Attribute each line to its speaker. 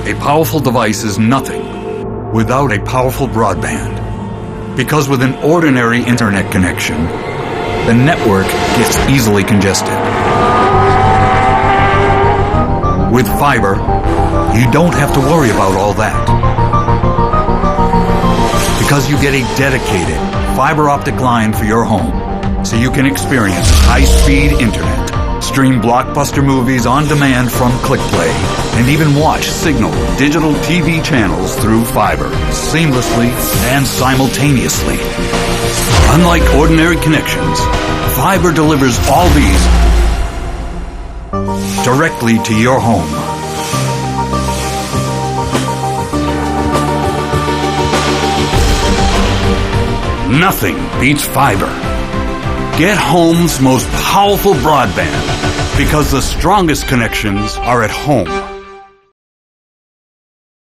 Speaker 1: A powerful device is nothing without a powerful broadband. Because with an ordinary internet connection, the network gets easily congested. With fiber, you don't have to worry about all that. Because you get a dedicated fiber optic line for your home, so you can experience high-speed internet, stream blockbuster movies on demand from ClickPlay, and even watch signal digital TV channels through fiber, seamlessly and simultaneously. Unlike ordinary connections, fiber delivers all these directly to your home. Nothing beats fiber. Get home's most powerful broadband, because the strongest connections are at home.